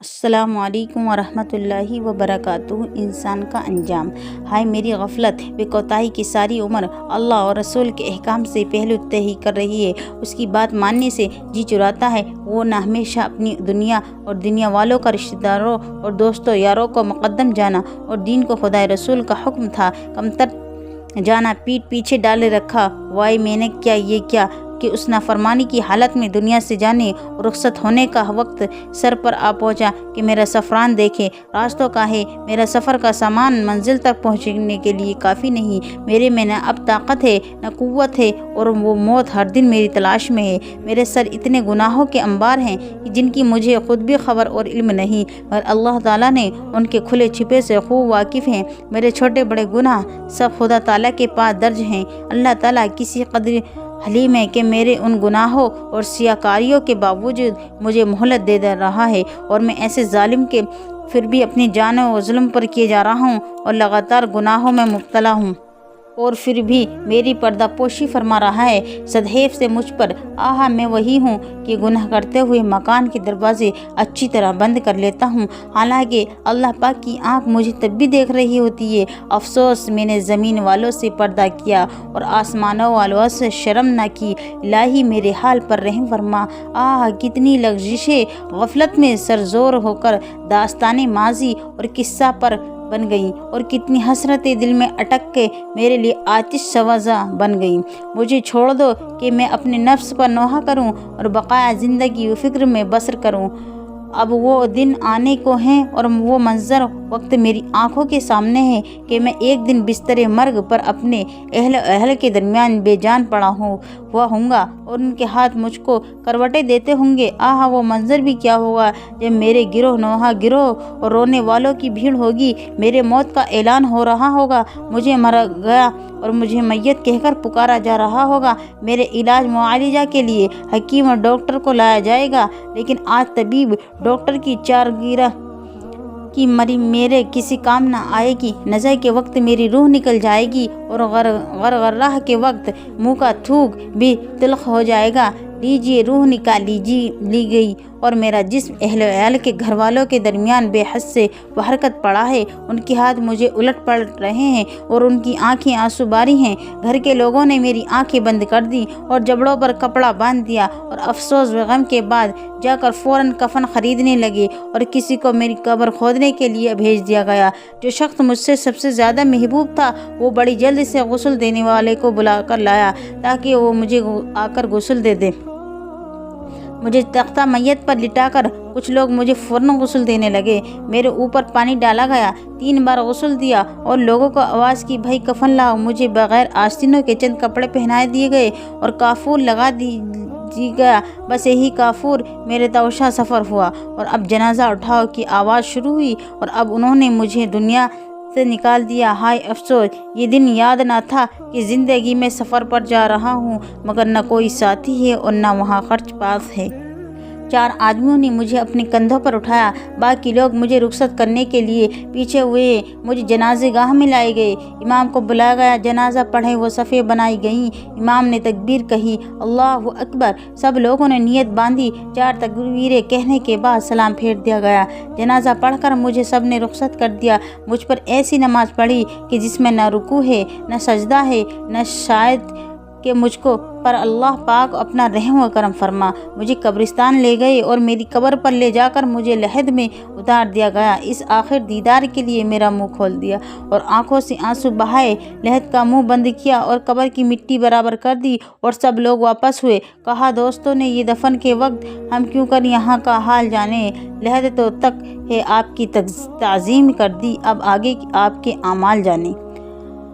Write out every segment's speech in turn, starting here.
अस्सलामु अलैकुम वरहमतुल्लाहि वबरकातुहू। इंसान का अंजाम। हाय मेरी गफलत व कोताही की सारी उम्र अल्लाह और रसूल के अहकाम से पहलू तय कर रही है। उसकी बात मानने से जी चुराता है। वो न हमेशा अपनी दुनिया और दुनिया वालों का, रिश्तेदारों और दोस्तों यारों को मुकद्दम जाना और दीन को खुदा रसूल का हुक्म था कमतर जाना पीठ पीछे डाले रखा। वाई मैंने क्या ये क्या कि उस नाफरमानी की हालत में दुनिया से जाने और रुखसत होने का वक्त सर पर आ पहुंचा कि मेरा सफ़रान देखे रास्तों का है। मेरा सफ़र का सामान मंजिल तक पहुंचने के लिए काफ़ी नहीं। मेरे में न अब ताकत है न क़ुव्वत है और वो मौत हर दिन मेरी तलाश में है। मेरे सर इतने गुनाहों के अंबार हैं कि जिनकी मुझे खुद भी खबर और इल्म नहीं, मगर अल्लाह ताला ने उनके खुले छिपे से खूब वाकिफ़ हैं। मेरे छोटे बड़े गुनाह सब खुदा ताला के पास दर्ज हैं। अल्लाह ताला किसी कदर हलीम है कि मेरे उन गुनाहों और सियाकारियों के बावजूद मुझे मोहलत दे रहा है और मैं ऐसे जालिम के फिर भी अपनी जान और जुल्म पर किए जा रहा हूँ और लगातार गुनाहों में मुब्तला हूँ और फिर भी मेरी पर्दापोशी फरमा रहा है सदैव से मुझ पर। आहा मैं वही हूँ कि गुनाह करते हुए मकान के दरवाजे अच्छी तरह बंद कर लेता हूँ, हालांकि अल्लाह पाक की आंख मुझे तब भी देख रही होती है। अफसोस मैंने ज़मीन वालों से पर्दा किया और आसमानों वालों से शर्म न की। इलाही मेरे हाल पर रहम फरमा। आह कितनी लग़ज़िशें गफलत में सरजोर होकर दास्ताने माजी और किस्सा पर बन गई और कितनी हसरतें दिल में अटक के मेरे लिए आतिश सवाज़ा बन गई। मुझे छोड़ दो कि मैं अपने नफ्स पर नोहा करूं और बकाया ज़िंदगी फ़िक्र में बसर करूं। अब वो दिन आने को हैं और वो मंज़र वक्त मेरी आंखों के सामने है कि मैं एक दिन बिस्तर मर्ग पर अपने अहल के दरमियान बेजान पड़ा हुआ होऊंगा और उनके हाथ मुझको करवटें देते होंगे। आह वो मंज़र भी क्या होगा जब मेरे गिरोह नोहा गिरोह और रोने वालों की भीड़ होगी। मेरे मौत का ऐलान हो रहा होगा, मुझे मर गया और मुझे मैयत कहकर पुकारा जा रहा होगा। मेरे इलाज मुआलिजा के लिए हकीम और डॉक्टर को लाया जाएगा, लेकिन आज तबीब डॉक्टर की चारगीरा कि मरी मेरे किसी काम ना आएगी। नज़र के वक्त मेरी रूह निकल जाएगी और गरगराह के वक्त मुँह का थूक भी तिलख हो जाएगा। लीजिए रूह निकाल ली गई और मेरा जिस्म अहल के घर वालों के दरमियान बेहद से हरकत पड़ा है। उनके हाथ मुझे उलट पलट रहे हैं और उनकी आंखें आंसू बारी हैं। घर के लोगों ने मेरी आंखें बंद कर दी और जबड़ों पर कपड़ा बांध दिया और अफसोस व गम के बाद जाकर फ़ौरन कफन ख़रीदने लगे और किसी को मेरी कब्र खोदने के लिए भेज दिया गया। जो शख्स मुझसे सबसे ज़्यादा महबूब था वो बड़ी जल्द से गुस्ल देने वाले को बुला कर लाया ताकि वो मुझे आकर गुस्ल दे दे। मुझे तख्ता मैयत पर लिटाकर कुछ लोग मुझे फ़ौरन गुस्ल देने लगे। मेरे ऊपर पानी डाला गया, 3 बार गुस्ल दिया और लोगों को आवाज़ की भाई कफन लाओ। मुझे बग़ैर आस्तीनों के चंद कपड़े पहनाए दिए गए और काफूर लगा दी गया। बस यही काफूर मेरे तौशा सफ़र हुआ और अब जनाजा उठाओ की आवाज़ शुरू हुई और अब उन्होंने मुझे दुनिया से निकाल दिया। हाय अफसोस, ये दिन याद ना था कि ज़िंदगी में सफ़र पर जा रहा हूँ, मगर न कोई साथी है और न वहाँ खर्च पास है। 4 आदमियों ने मुझे अपने कंधों पर उठाया। बाकी लोग मुझे रुखसत करने के लिए पीछे हुए। मुझे जनाजे गाह में लाए गए। इमाम को बुलाया गया, जनाजा पढ़े वो सफ़े बनाई गईं। इमाम ने तकबीर कही, अल्लाहु अकबर। सब लोगों ने नियत बांधी। 4 तकबीरें कहने के बाद सलाम फेर दिया गया। जनाजा पढ़कर मुझे सब ने रुखसत कर दिया। मुझ पर ऐसी नमाज पढ़ी कि जिसमें न रुकू है न सजदा है न शायद कि मुझको पर अल्लाह पाक अपना रहम व करम फरमा। मुझे कब्रिस्तान ले गए और मेरी कब्र पर ले जाकर मुझे लहद में उतार दिया गया। इस आखिर दीदार के लिए मेरा मुंह खोल दिया और आंखों से आंसू बहाए लहद का मुंह बंद किया और कब्र की मिट्टी बराबर कर दी और सब लोग वापस हुए। कहा दोस्तों ने ये दफन के वक्त हम क्यों कर यहाँ का हाल जाने। लहद तो तक है आपकी ताज़ीम कर दी, अब आगे आपके आमाल जाने।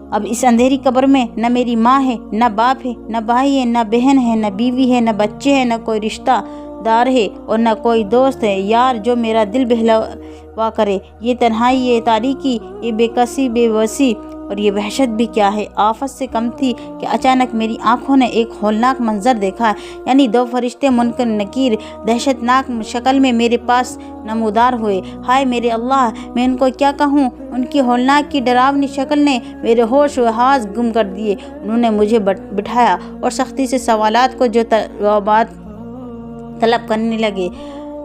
अब इस अंधेरी कब्र में न मेरी माँ है न बाप है न भाई है न बहन है न बीवी है न बच्चे हैं न कोई रिश्तेदार है और न कोई दोस्त है यार जो मेरा दिल बहलावा करे। ये तन्हाई, ये तारीकी, ये बेकसी बेबसी और ये वहशत भी क्या है। आफत से कम थी कि अचानक मेरी आंखों ने एक हौलनाक मंजर देखा, यानी 2 फरिश्ते मुनकर नकीर दहशतनाक शक्ल में मेरे पास नमूदार हुए। हाय मेरे अल्लाह, मैं उनको क्या कहूँ। उनकी हौलनाक की डरावनी शक्ल ने मेरे होश व हास गुम कर दिए। उन्होंने मुझे बिठाया और सख्ती से सवालात को जो जवाबात तलब करने लगे।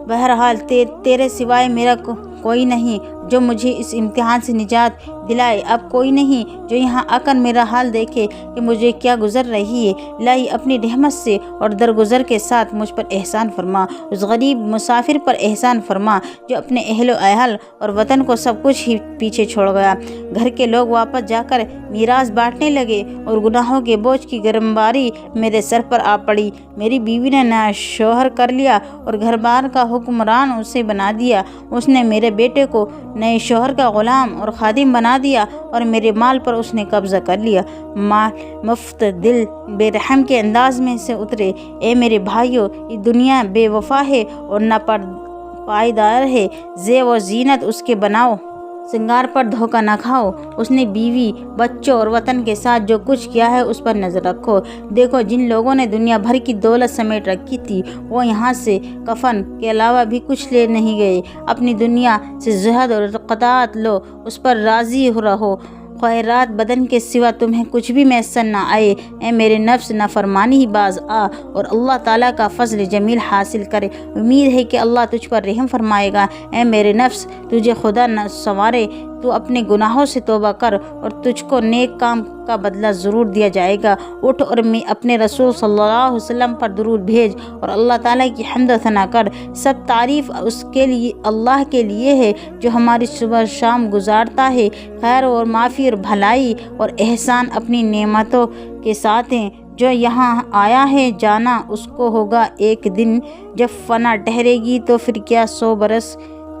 बहरहाल तेरे सिवाय मेरा कोई नहीं जो मुझे इस इम्तिहान से निजात दिलाए। अब कोई नहीं जो यहाँ आकर मेरा हाल देखे कि मुझे क्या गुजर रही है। इलाही अपनी रहमत से और दरगुजर के साथ मुझ पर एहसान फरमा। उस गरीब मुसाफिर पर एहसान फरमा जो अपने अहलो अहल और वतन को सब कुछ ही पीछे छोड़ गया। घर के लोग वापस जाकर मीरास बांटने लगे और गुनाहों के बोझ की गर्मबारी मेरे सर पर आ पड़ी। मेरी बीवी ने नया शोहर कर लिया और घर बार का हुक्मरान उसे बना दिया। उसने मेरे बेटे को नए शोहर का गुलाम और खादिम बना दिया और मेरे माल पर उसने कब्जा कर लिया। माल मुफ्त दिल बेरहम के अंदाज में से उतरे। ए मेरे भाइयों, ये दुनिया बेवफा है और न पायदार है। ज़ेब और जीनत उसके बनाओ, सिंगार पर धोखा न खाओ। उसने बीवी, बच्चों और वतन के साथ जो कुछ किया है उस पर नज़र रखो। देखो, जिन लोगों ने दुनिया भर की दौलत समेट रखी थी वो यहाँ से कफन के अलावा भी कुछ ले नहीं गए। अपनी दुनिया से ज़हद और क़नाअत लो, उस पर राज़ी रहो। खैरात बदन के सिवा तुम्हें कुछ भी मैसर ना आए। ए मेरे नफ्स, नाफरमानी ही बाज आ और अल्लाह ताला का फजल जमील हासिल करे। उम्मीद है कि अल्लाह तुझ पर रहम फरमाएगा। ए मेरे नफ्स, तुझे खुदा न संवारे। तू अपने गुनाहों से तौबा कर और तुझको नेक काम का बदला ज़रूर दिया जाएगा। उठ और मैं अपने रसूल सल्लल्लाहु अलैहि वसल्लम पर दुरूद भेज और अल्लाह ताला की हम्द व सना कर। सब तारीफ़ उसके लिए, अल्लाह के लिए है जो हमारी सुबह शाम गुजारता है। खैर और माफ़ी और भलाई और एहसान अपनी नेमतों के साथ हैं। जो यहाँ आया है जाना उसको होगा एक दिन। जब फना ठहरेगी तो फिर क्या 100 बरस,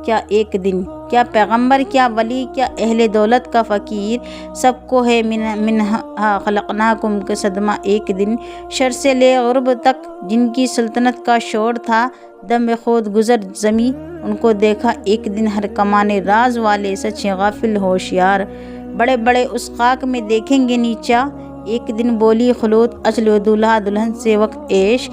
क्या एक दिन। क्या पैगंबर, क्या वली, क्या अहले दौलत का फ़कीर, सबको है मिन्हा खलक़नाकुम का सदमा एक दिन। शर से ले गुरब तक जिनकी सल्तनत का शोर था, दम खुद गुज़र ज़मी उनको देखा एक दिन। हर कमाने राज वाले सच्चे गाफिल होशियार, बड़े बड़े उस खाक में देखेंगे नीचा एक दिन। बोली खुलूद अचलो दूल्हा दुल्हन से वक्त ऐश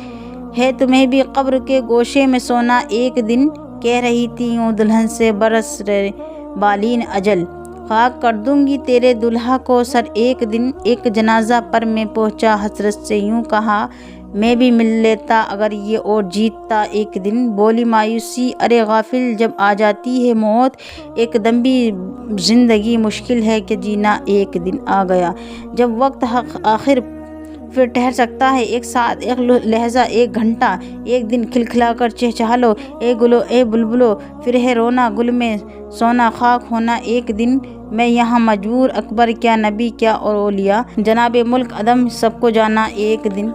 है, तुम्हें भी कब्र के गोशे में सोना एक दिन। कह रही थी यूँ दुल्हन से बरस रे बालीन अजल, खाक कर दूंगी तेरे दुल्हा को सर एक दिन। एक जनाजा पर मैं पहुंचा हसरत से, यूँ कहा मैं भी मिल लेता अगर ये और जीतता एक दिन। बोली मायूसी अरे गाफिल, जब आ जाती है मौत एकदम भी ज़िंदगी मुश्किल है कि जीना एक दिन आ गया। जब वक्त आखिर फिर ठहर सकता है, एक साथ, एक लहजा, एक घंटा, एक दिन खिलखिलाकर चहचहा लो ए गुलो ए बुलबुलो। फिर है रोना गुल में सोना, खाक होना एक दिन। मैं यहाँ मजबूर, अकबर क्या नबी क्या और औलिया, जनाबे मुल्क अदम सबको जाना एक दिन।